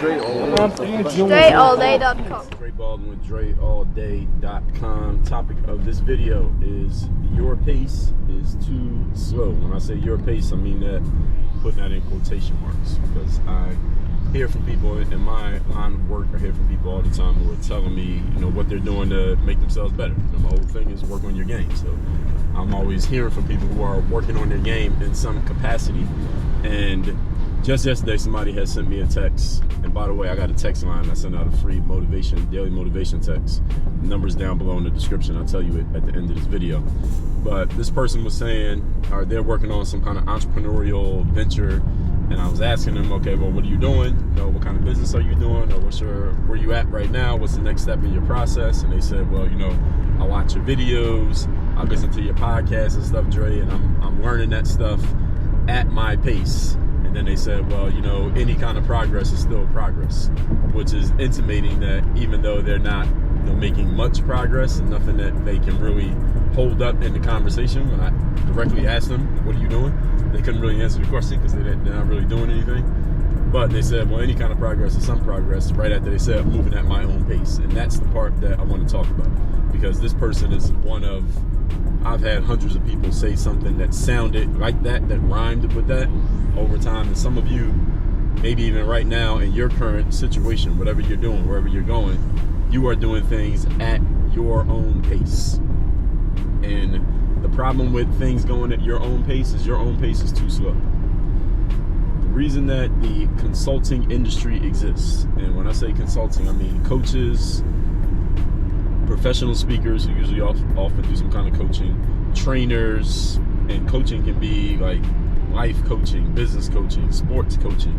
DreAllDay.com. Dre Baldwin with DreAllDay.com. Topic of this video is your pace is too slow. When I say your pace, I mean that putting that in quotation marks, because I hear from people in my line of work. I hear from people all the time who are telling me, what they're doing to make themselves better. My whole thing is work on your game. So I'm always hearing from people who are working on their game in some capacity. And just yesterday, somebody had sent me a text. And by the way, I got a text line. I send out a free daily motivation text. The number's down below in the description. I'll tell you it at the end of this video. But this person was saying, they're working on some kind of entrepreneurial venture. And I was asking them, okay, well, what are you doing? What kind of business are you doing? Or where you at right now? What's the next step in your process? And they said, well, I watch your videos. I listen to your podcasts and stuff, Dre, and I'm learning that stuff at my pace. And then they said, well, any kind of progress is still progress, which is intimating that even though they're not making much progress and nothing that they can really hold up in the conversation, when I directly asked them, what are you doing? They couldn't really answer the question because they're not really doing anything. But they said, well, any kind of progress is some progress, right after they said, moving at my own pace. And that's the part that I want to talk about, because this person is I've had hundreds of people say something that sounded like that rhymed with that over time. And some of you, maybe even right now in your current situation, whatever you're doing, wherever you're going, you are doing things at your own pace. And the problem with things going at your own pace is your own pace is too slow. The reason that the consulting industry exists, and when I say consulting, I mean coaches, professional speakers who usually often do some kind of coaching, trainers, and coaching can be like life coaching, business coaching, sports coaching,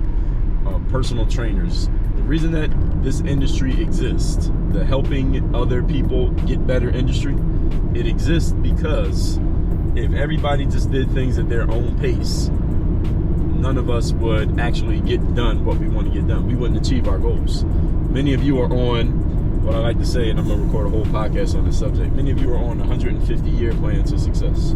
personal trainers. The reason that this industry exists, the helping other people get better industry, it exists because if everybody just did things at their own pace, none of us would actually get done what we want to get done. We wouldn't achieve our goals. Many of you are on what I like to say, and I'm going to record a whole podcast on this subject, many of you are on a 150-year plan to success.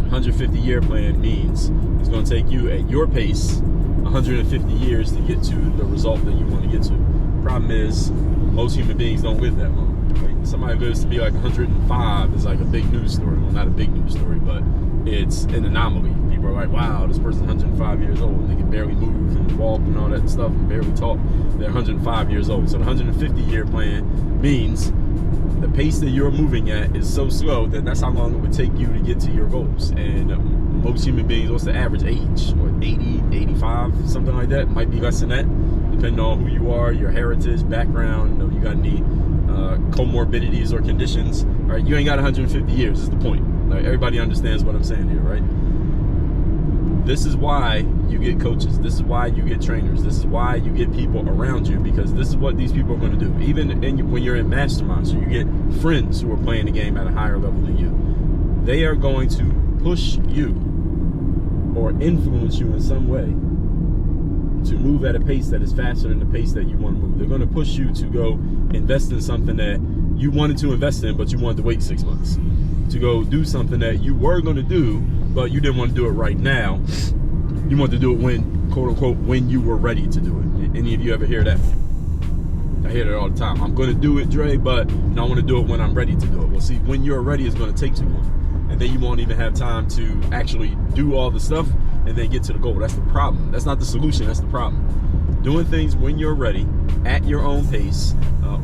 150-year plan means it's going to take you at your pace 150 years to get to the result that you want to get to. Problem is, most human beings don't live that long. Right? Somebody lives to be like 105 is like a big news story. Well, not a big news story, but it's an anomaly. People are like, wow, this person's 105 years old and they can barely move and walk and all that stuff and barely talk. They're 105 years old. So the 150-year plan means the pace that you're moving at is so slow that that's how long it would take you to get to your goals. And most human beings, what's the average age? What, 80, 85, something like that? Might be less than that, depending on who you are, your heritage, background, you got any comorbidities or conditions. All right, you ain't got 150 years is the point. Like, everybody understands what I'm saying here, right? This is why you get coaches. This is why you get trainers. This is why you get people around you, because this is what these people are going to do. Even when you're in masterminds, so you get friends who are playing the game at a higher level than you. They are going to push you or influence you in some way to move at a pace that is faster than the pace that you want to move. They're going to push you to go invest in something that you wanted to invest in, but you wanted to wait 6 months. To go do something that you were going to do, but you didn't want to do it right now. You want to do it when, quote unquote, when you were ready to do it. Any of you ever hear that? I hear that all the time. I'm going to do it, Dre, but I want to do it when I'm ready to do it. Well, see, when you're ready, it's going to take too long. And then you won't even have time to actually do all the stuff and then get to the goal. That's the problem. That's not the solution. That's the problem. Doing things when you're ready, at your own pace,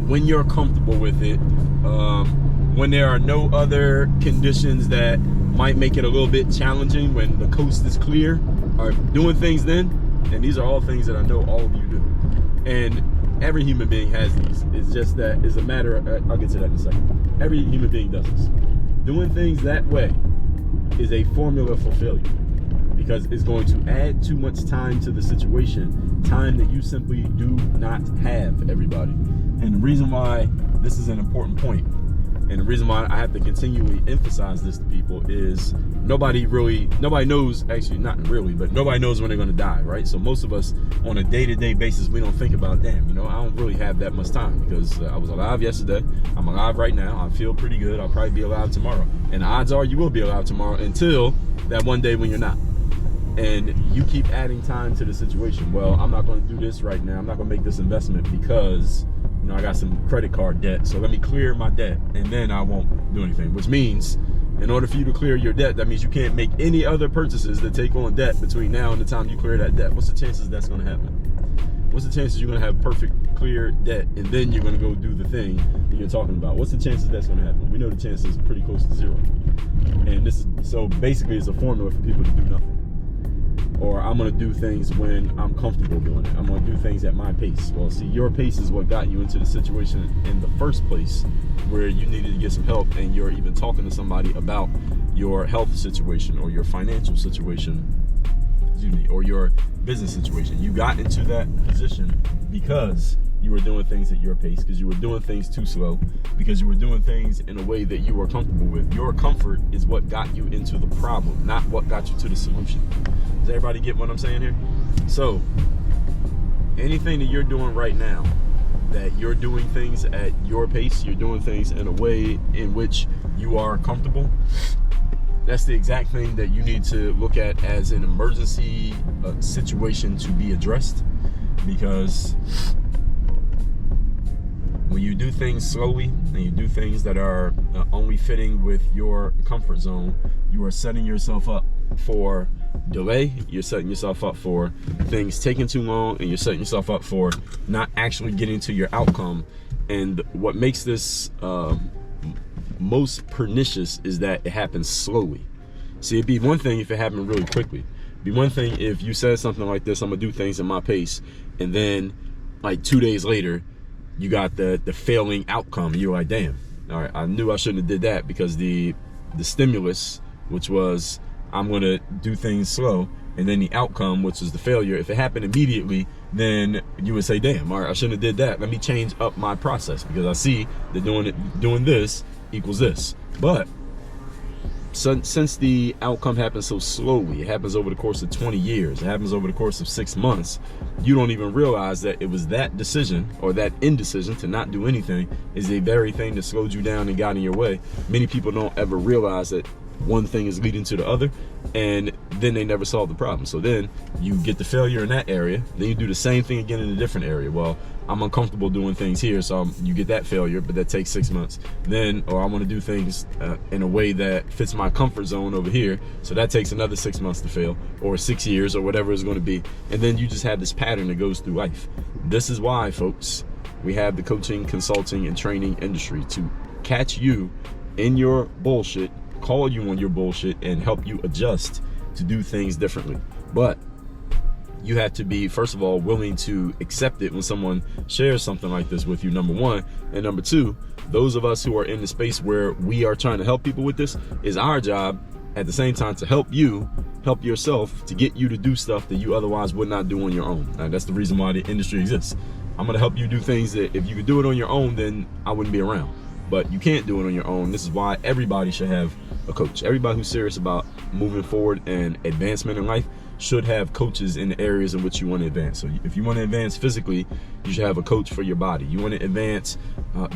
when you're comfortable with it, when there are no other conditions that might make it a little bit challenging, when the coast is clear, are doing things then. And these are all things that I know all of you do. And every human being has these. It's just that it's a matter of, I'll get to that in a second. Every human being does this. Doing things that way is a formula for failure, because it's going to add too much time to the situation, time that you simply do not have, everybody. And the reason why this is an important point, and the reason why I have to continually emphasize this to people, is nobody knows, actually not really, but nobody knows when they're going to die, right? So most of us on a day-to-day basis, we don't think about, damn, I don't really have that much time, because I was alive yesterday, I'm alive right now, I feel pretty good, I'll probably be alive tomorrow. And the odds are you will be alive tomorrow until that one day when you're not. and you keep adding time to the situation. Well, I'm not going to do this right now. I'm not going to make this investment because, you know, I got some credit card debt. So let me clear my debt and then I won't do anything. Which means in order for you to clear your debt, that means you can't make any other purchases that take on debt between now and the time you clear that debt. What's the chances that's going to happen? What's the chances you're going to have perfect clear debt and then you're going to go do the thing that you're talking about? What's the chances that's going to happen? We know the chances are pretty close to zero. And this is, so basically it's a formula for people to do nothing. Or I'm going to do things when I'm comfortable doing it. I'm going to do things at my pace. Well, see, your pace is what got you into the situation in the first place where you needed to get some help, and you're even talking to somebody about your health situation or your financial situation, or your business situation. You got into that position because you were doing things at your pace, because you were doing things too slow, because you were doing things in a way that you were comfortable with. Your comfort is what got you into the problem, not what got you to the solution. Does everybody get what I'm saying here? So anything that you're doing right now, that you're doing things at your pace, you're doing things in a way in which you are comfortable, that's the exact thing that you need to look at as an emergency situation to be addressed. Because when you do things slowly and you do things that are only fitting with your comfort zone, you are setting yourself up for delay. You're setting yourself up for things taking too long, and you're setting yourself up for not actually getting to your outcome. And what makes this most pernicious is that it happens slowly. See, it'd be one thing if it happened really quickly. It'd be one thing if you said something like this: I'm gonna do things at my pace, and then like 2 days later you got the failing outcome. You're like, damn, all right, I knew I shouldn't have did that, because the stimulus, which was I'm gonna do things slow, and then the outcome, which is the failure, if it happened immediately, then you would say, damn, all right, I shouldn't have did that. Let me change up my process, because I see that doing this equals this. But since the outcome happens so slowly, it happens over the course of 20 years, it happens over the course of 6 months, you don't even realize that it was that decision, or that indecision to not do anything, is the very thing that slowed you down and got in your way. Many people don't ever realize that one thing is leading to the other, and then they never solve the problem. So then you get the failure in that area, then you do the same thing again in a different area. Well, I'm uncomfortable doing things here, so you get that failure, but that takes 6 months. Then, or I want to do things in a way that fits my comfort zone over here, so that takes another 6 months to fail, or 6 years, or whatever it's going to be. And then you just have this pattern that goes through life. This is why, folks, we have the coaching, consulting, and training industry, to catch you in your bullshit, call you on your bullshit, and help you adjust to do things differently. But you have to be, first of all, willing to accept it when someone shares something like this with you, number one. And number two, those of us who are in the space where we are trying to help people with this, is our job at the same time to help you help yourself, to get you to do stuff that you otherwise would not do on your own. Now, that's the reason why the industry exists. I'm going to help you do things that if you could do it on your own, then I wouldn't be around. But you can't do it on your own. This is why everybody should have a coach. Everybody who's serious about moving forward and advancement in life should have coaches in the areas in which you want to advance. So if you want to advance physically, you should have a coach for your body. You want to advance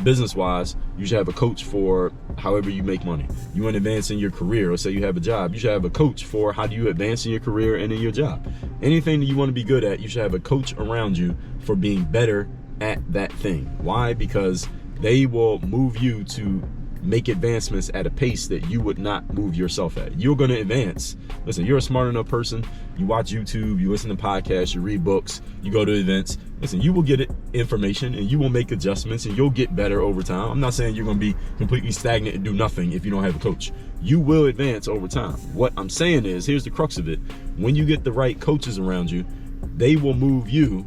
business-wise, you should have a coach for however you make money. You want to advance in your career, or say you have a job, you should have a coach for how do you advance in your career and in your job. Anything that you want to be good at, you should have a coach around you for being better at that thing. Why? Because they will move you to make advancements at a pace that you would not move yourself at. You're going to advance. Listen, you're a smart enough person. You watch YouTube, you listen to podcasts, you read books, you go to events. Listen, you will get information and you will make adjustments and you'll get better over time. I'm not saying you're going to be completely stagnant and do nothing if you don't have a coach. You will advance over time. What I'm saying is, here's the crux of it. When you get the right coaches around you, they will move you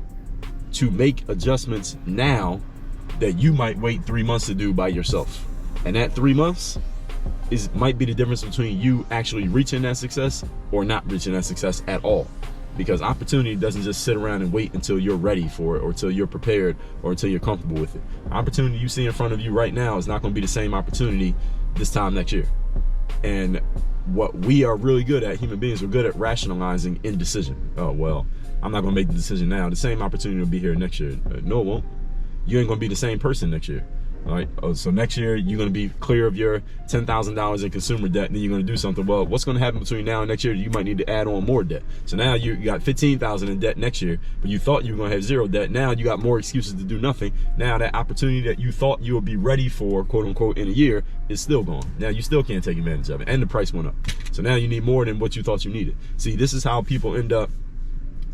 to make adjustments now that you might wait 3 months to do by yourself. And that 3 months might be the difference between you actually reaching that success or not reaching that success at all. Because opportunity doesn't just sit around and wait until you're ready for it, or until you're prepared, or until you're comfortable with it. Opportunity you see in front of you right now is not going to be the same opportunity this time next year. And what we are really good at, human beings, we're good at rationalizing indecision. Oh, well, I'm not going to make the decision now. The same opportunity will be here next year. No, it won't. You ain't going to be the same person next year. All right, so next year you're going to be clear of your $10,000 in consumer debt, and then you're going to do something. Well, what's going to happen between now and next year? You might need to add on more debt. So now you got $15,000 in debt next year, but you thought you were going to have zero debt. Now you got more excuses to do nothing. Now that opportunity that you thought you would be ready for, quote unquote, in a year is still gone. Now you still can't take advantage of it, and the price went up. So now you need more than what you thought you needed. See, this is how people end up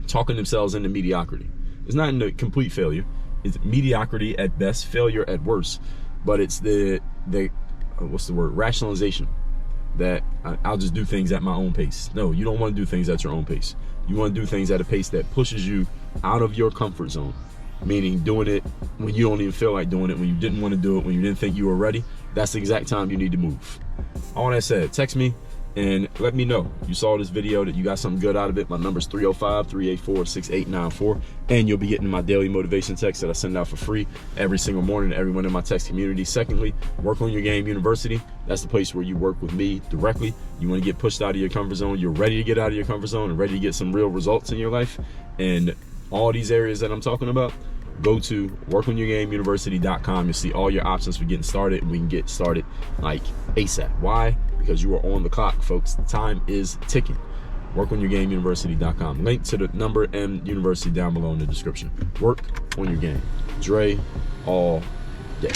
talking themselves into mediocrity. It's not into complete failure. It's mediocrity at best, failure at worst. But it's the what's the word? Rationalization that I'll just do things at my own pace. No, you don't want to do things at your own pace. You want to do things at a pace that pushes you out of your comfort zone. Meaning doing it when you don't even feel like doing it, when you didn't want to do it, when you didn't think you were ready. That's the exact time you need to move. All that said, text me and let me know you saw this video, that you got something good out of it. My number's 305-384-6894, and you'll be getting my daily motivation text that I send out for free every single morning to everyone in my text community. Secondly, Work on Your Game University. That's the place where you work with me directly. You want to get pushed out of your comfort zone. You're ready to get out of your comfort zone and ready to get some real results in your life. And all these areas that I'm talking about, go to workonyourgameuniversity.com. You'll see all your options for getting started, and we can get started like ASAP. Why? Because you are on the clock, folks. The time is ticking. Workonyourgameuniversity.com. Link to the number and university down below in the description. Work on your game. Dre all day.